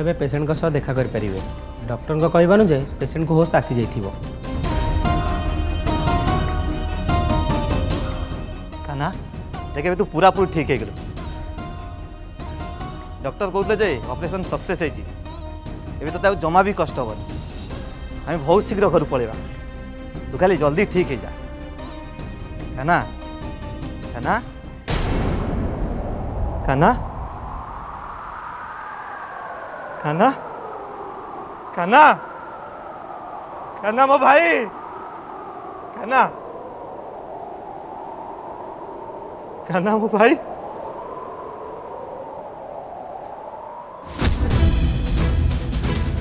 एवं पेसेंट सह देखा करें। डॉक्टर को कहवानु जे पेसेंट को होश आसी जाइथिबो। कान्हा देखे तू पूरा पूरी ठीक है। डॉक्टर कहते जे ऑपरेशन सक्सेस है तो जमा भी कष्ट हे। आम बहुत शीघ्र घर पलैया। तू खाली जल्दी ठीक है जा। कान्हा कान्हा कान्हा कान्हा कान्हा कान्हा मो भाई कान्हा कान्हा मो भाई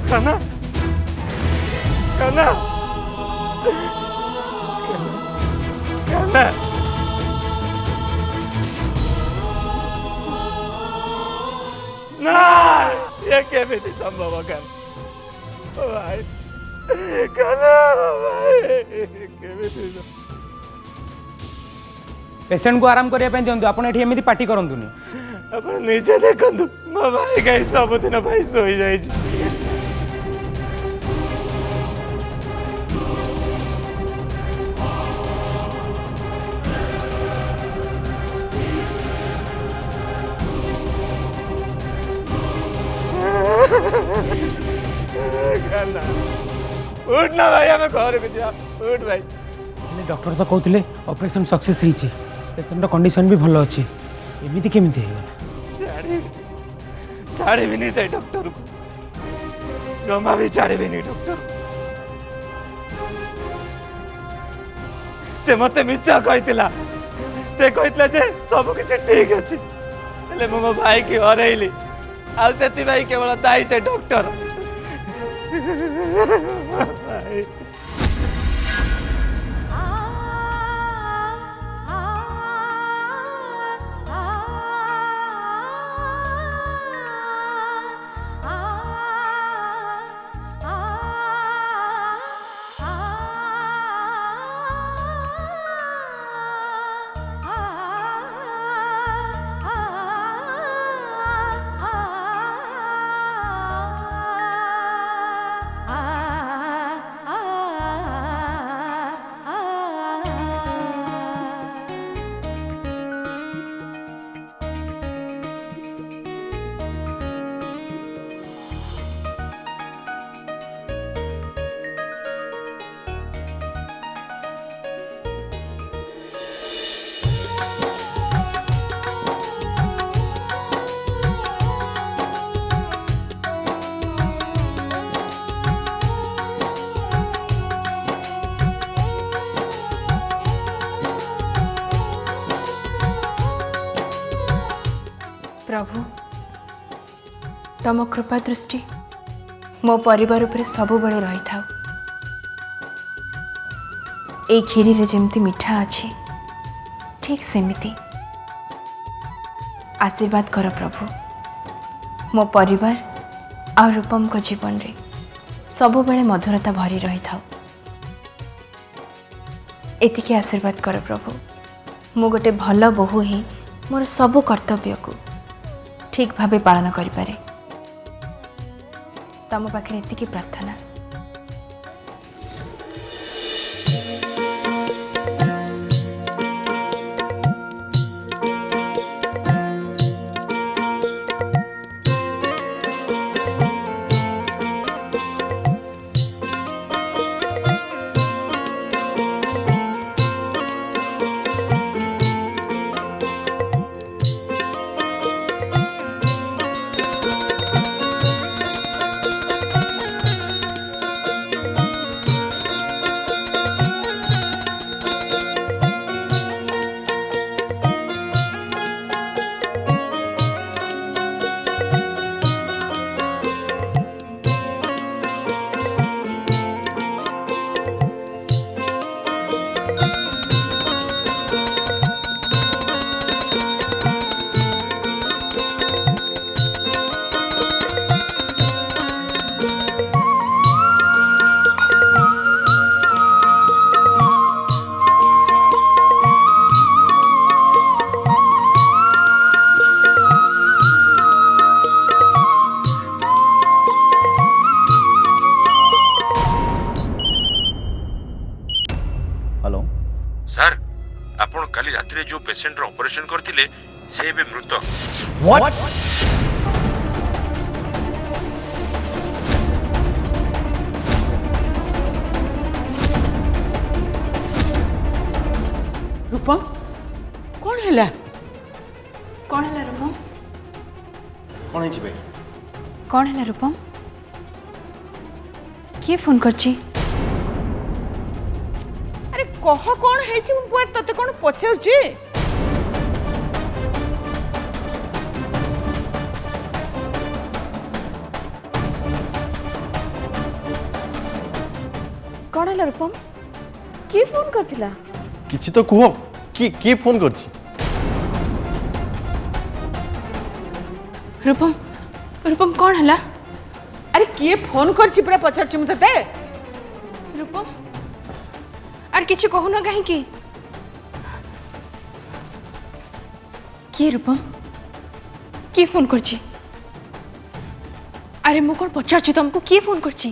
कान्हा कान्हा कान्हा ना ये केमिति संभव कान्हा भाई कान्हा भाई केमिति पेसेंट को आराम करने दिंतु। आप एमती पार्टी करतुनि। आप निजे देखु मो भाई कहीं सबुदिन भाई शोई जाए। उठ ना भाई हमें घर को जा। उठ भाई। डॉक्टर तो कहते ऑपरेशन सक्सेस होती। पेसेंट कंडीशन भी भल अच्छी। एमती केमिति छाड़ी भी नहीं चाहिए डॉक्टर को। जमा भी छाड़ी भी नहीं डॉक्टर। से मते मिचा कहतिला। से कहतिला जे सब किछ ठीक अछि। हेले मो भाई की हरैली। आ सेति भाई केवल दाई से डॉक्टर। भाई प्रभु तम कृपा दृष्टि मो परिवार उपरे सबु बेले रही था। ए खीरी रे जेमती मिठा अच्छी ठीक सेमिति आशीर्वाद कर प्रभु। मो परिवार आ रूपम को जीवन रे सबु बेले मधुरता भरी रही था। एतिके आशीर्वाद कर प्रभु। मु गोटे भल बहु ही मोर सबु कर्तव्य को ठीक भावे पालन करि पारे। तम पाखे एतिकी प्रार्थना। हेलो सर आपण काली रात्रि जो पेशेंट ऑपरेशन करथिले से भी मृत। व्हाट रूपम कौन है कौन है रूपम? कौन है बे कौन है रूपम? किए फोन करची? अरे कह कौन है पुआर तते कौन पचारुची? कौन है रूपम? किए फोन करथिला? किछि तो कुहो की फोन करछि? रूपम रूपम कौन है? अरे किए फोन करची पूरा पचारुची मु तते? रूपम आर किछि कहू ना कहीं की? किए रूपम किए फोन करची? अरे मु कौन पचारची तुमको किए फोन करची?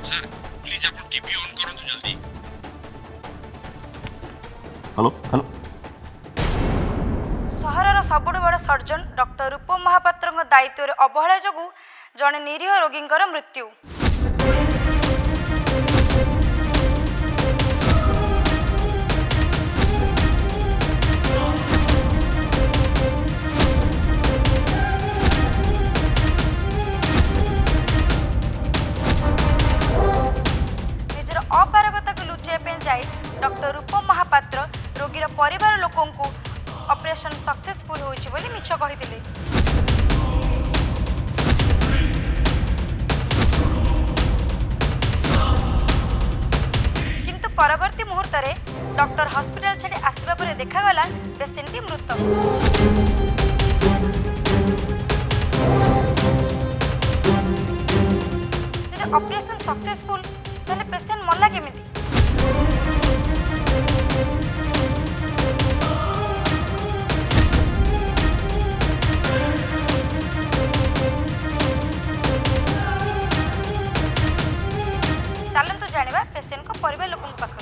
सर प्लीज आपण टीवी ऑन करो तो जल्दी। हेलो हेलो सहरर सबुठ बड़ सर्जन डॉक्टर रूपम महापात्र दायित्व अवहेला जोगु जड़े निरीह रोगींकर मृत्यु। निजर अपारगता को लुचाई जाए डॉक्टर रूपम महापात्र रोगीर परिवार लोकों को ऑपरेशन सक्सेसफुल होइछि बोली मिछ कहिथिले। किंतु परवर्ती मुहूर्त रे डॉक्टर हॉस्पिटल छाड़ी आसवा पर देखागला पेशेंट मृत। ऑपरेशन सक्सेसफुल ताले पेशेंट मरला केमिति? चलतु जानिबा पेशेंट को परिवार लोक पाख।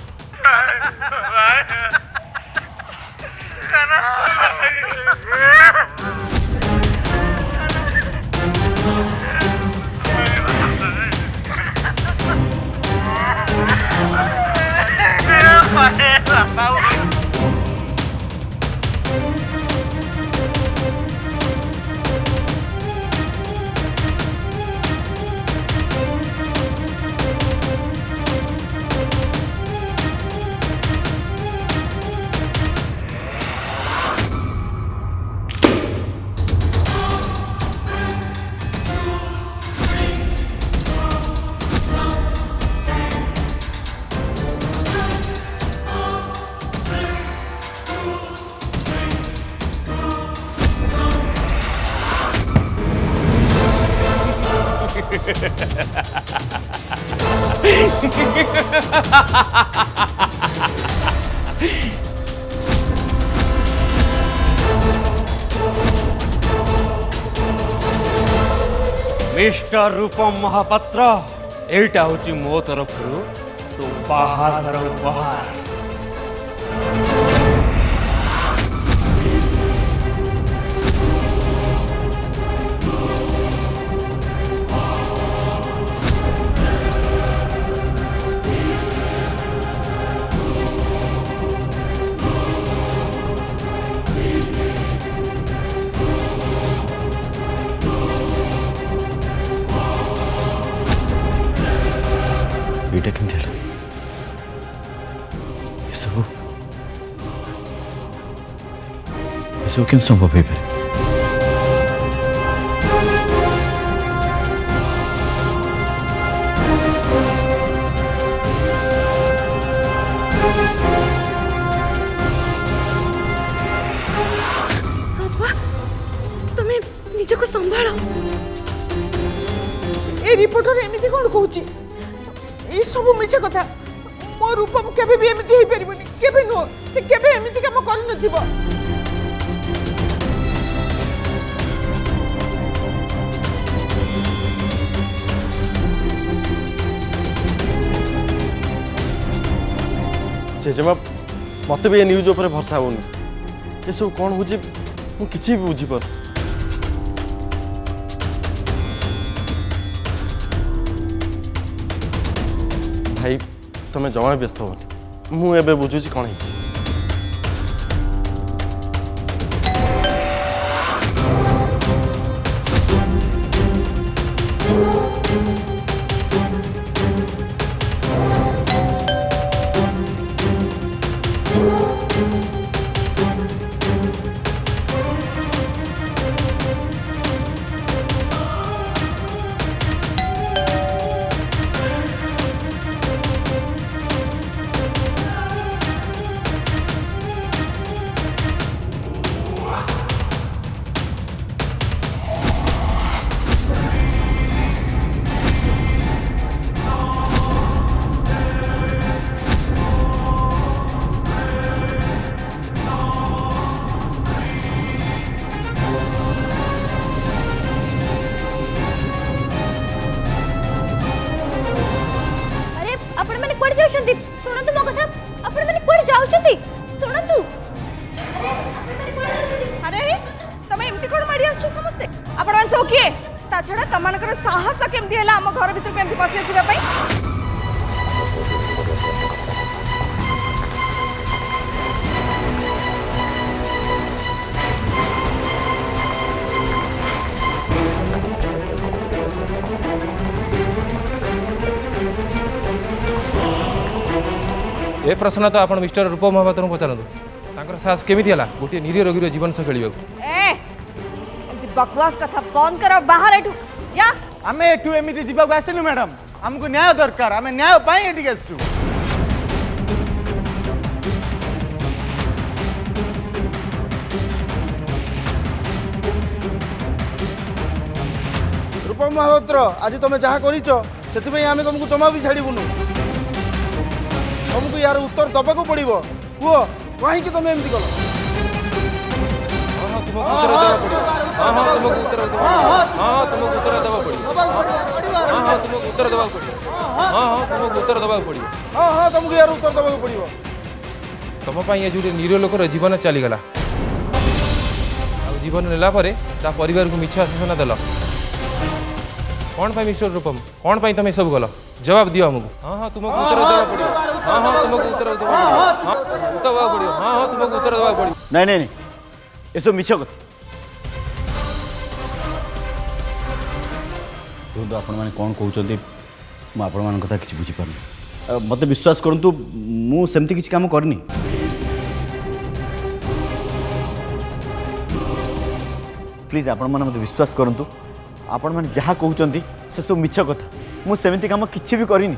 मिस्टर रूपम महापात्र एटा होची मो तरफ तो बाहर उपहार। ଏଇଟା କେମିତି ହେଲା? ଏସବୁ କେମିତି ସମ୍ଭବ ହେଇପାରେ? तुम्हें निजको संभाल। ए रिपोर्टर एमिति कोन कहूची? ए सब मिछ कथा। मो रूपम केबे भी एमिति हे परिबनी, केबे नो से केबे एमिति काम कर नथिबो। जेजेमा मत भी ये न्यूज ऊपर भरसा होनी ये सब कौन हो किसी भी बुझीपार भाई तुम्हें जमा व्यस्त होनी मुझे बुझुची कौन है छड़ा तमनकर साहस केमती है आम घर भीतर एमती पशि आसवाई ए प्रश्न तो आप मिस्टर रूप महापात्र को पचारतु साहस केमी है गोटे निरीह रोगी जीवन सह खेल बकवास कथा बंद कर बाहर एठू जा आमे एठू एमिति जीवा को आसेनु मैडम हमको न्याय दरकार आमे न्याय पाई एठी आसु रूप महापात्र आज तुम जहाँ करिचो सेति आमे तुमको जमा भी छाड़बुनु तुमको यार उत्तर दबा को पड़िबो कुओ कहीं तुम एमती कल तुमको उत्तर देवा पड़ो हाँ तुमको यार उत्तर दबा पड़ो तुम ये जो निरीह लोकर जीवन चलीगला जीवन नेला परिवार को मिछ आश्वासन देल कौन पाई मिस्टर रूपम कौन पाई तुम सब गल जवाब दियो हमको हाँ तुमको उत्तर देवा पड़ो हाँ तुमको उत्तर देवा पड़ो हाँ तुमको उत्तर देवा पड़ो नहीं नहीं ये सब मिछ कथा देखो आपण मैंने कौन कहते मुझे कथा किसी बुझीपार मत विश्वास करूँ मुझे किसी काम करनी प्लीज आपण मैंने मत विश्वास करूँ आपण मैंने जहाँ कहते से सब मिछ कथा मुझे काम किसी भी करनी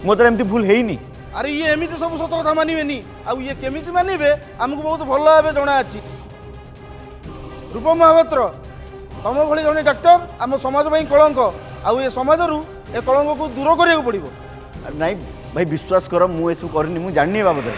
मो द्वारा एमती भूल है अरे ये एमती सब सत कथा मानवे आउ ये केमी मानवे आमको बहुत भल भाव जना अच्छी रूप महापात्र तुम भली जड़े डाक्टर आम समाज कलंक आउ ये समाज ए कलंक को दूर करा पड़ो नहीं भाई विश्वास कर मुझे करनी मुझे जानी बाबद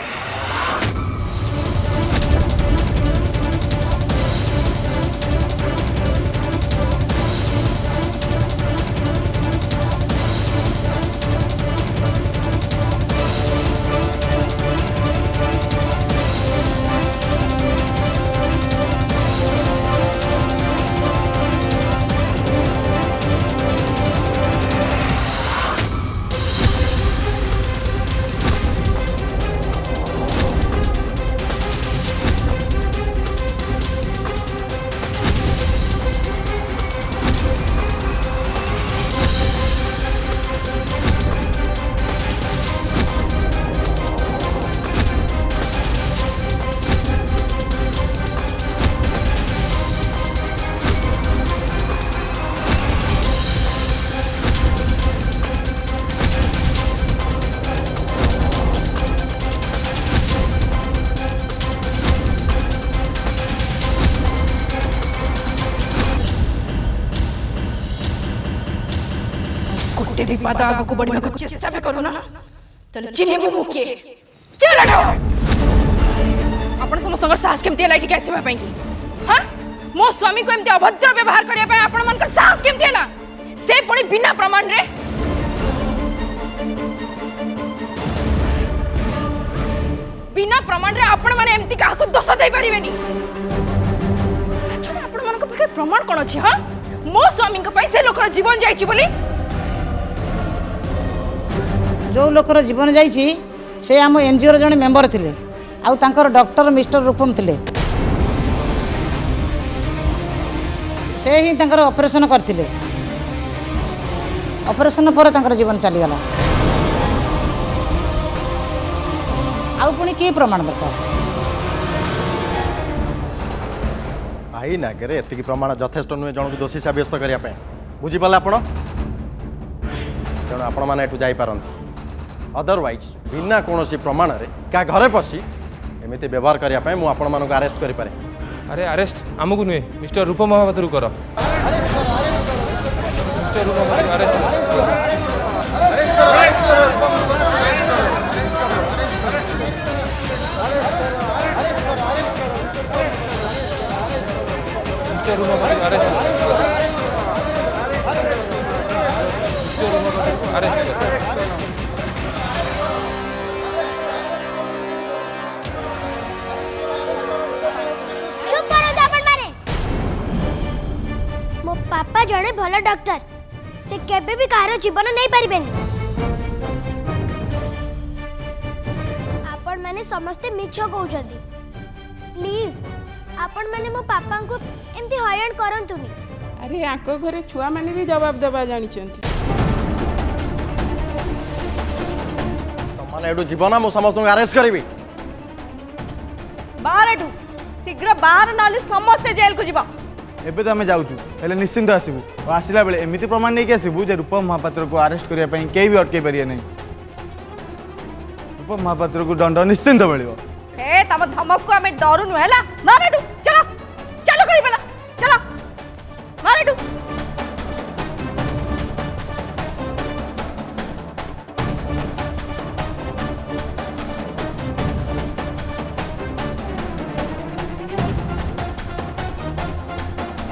गोटे भी पाद आग को बढ़िया को चेष्टा भी करू ना तले चिन्हे मु के चल हटो आपण समस्त साहस केमती लाइट के आसीबा पई हां मो स्वामी को एमती अभद्र व्यवहार करिया पई आपण मन कर साहस केमती हला से पुणी बिना प्रमाण रे बिना प्रमाण रे आपण माने एमती काहको दोष दे परिबेनी अच्छा आपण मानको पाखे प्रमाण कोन अछि हां मो स्वामी को पैसे लोकर जीवन जाईची बोली जो लोकर जीवन जाईची से आम एनजीओ जने मेंबर थिले आउ तांकर डॉक्टर मिस्टर रूपम थिले से ही तांकर ऑपरेशन करथिले ऑपरेशन पर तांकर जीवन चली गला आउ पुणी की प्रमाण दरकार भाई नागे एतिक प्रमाण यथेष्ट नुहे जन को दोषी सब्यस्त करने बुझीपारे आपण तेणु आपण मैंने जापारती अदरवाइज बिना कौन प्रमाण क्या घरे पशि एमती व्यवहार करने मुझे आपण मानक अरेस्ट करें। अरे अरेस्ट आमको नुहे मिस्टर रूप महापात्र कर मिस्टर रूप महापात्र अरेस्ट मिस्टर रूप महापात्र अरेस्ट मो पापा जड़े भल डॉक्टर से केबे भी कारो जीवन नहीं पारिबेनी आपण माने समस्ते मिछ कहउछथि प्लीज आपण माने मो पापा को एमती हैरान करंतुनी अरे आको घरे छुआ माने भी जवाब देबा जानी छथि तमाने एडु जीवन मु समस्त अरेस्ट करी बाहर एडु शीघ्र बाहर नाले समस्त जेल को जीवा एबे तो आम जाऊँ हेल्ले निश्चिंत आसबू और आसला बेले एमती प्रमाण नहीं आसबू जे रूपम महापात्र को अरेस्ट करने कहीं भी अटकई पारे नहीं रूपम महापात्र को दंड निश्चिंत मिल हे तम धमक को हमें डरुनु हैला मार एडु चलो चलो करी पला चलो मार एडु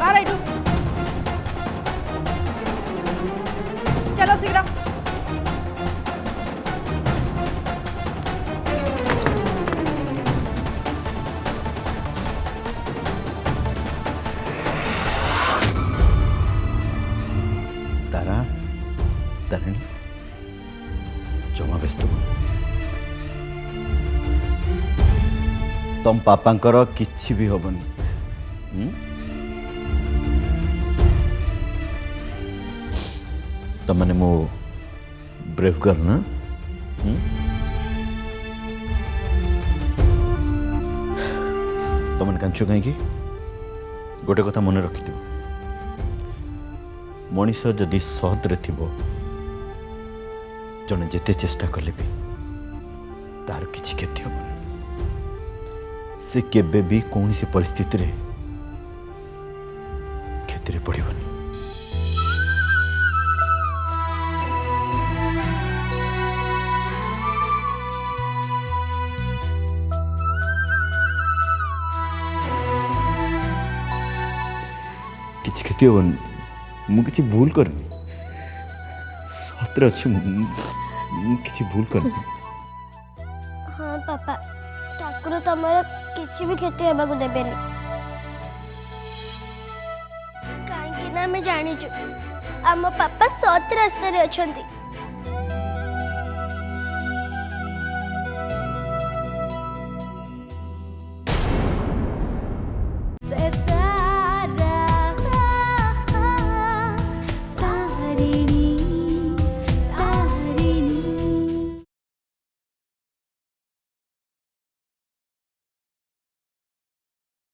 मार एडु चलो शीघ्र तारा तारिणी जमा व्यस्त तुम पापांकर किछि भी हबनी तमने मो ब्रेव गर्ल ना तमने कांचो कहीं गोटे कथा मन रखि मनीष जदि सहद्रे थिबो जने जेते चेष्टा कले भी तार किछि क्षति हबनी से केबे भी कौन सी परिस्थिति रे क्षति रे पड़िबनी किछि क्षति हबनी मु किछि भूल करनी सतरे अछि मु किछि भूल करनी हाँ पापा ठाकुर तमर किछि भी क्षति हेबाकु देबेनी काहेकि ना मैं जानिछु आम पापा सत रास्ता रे अछंती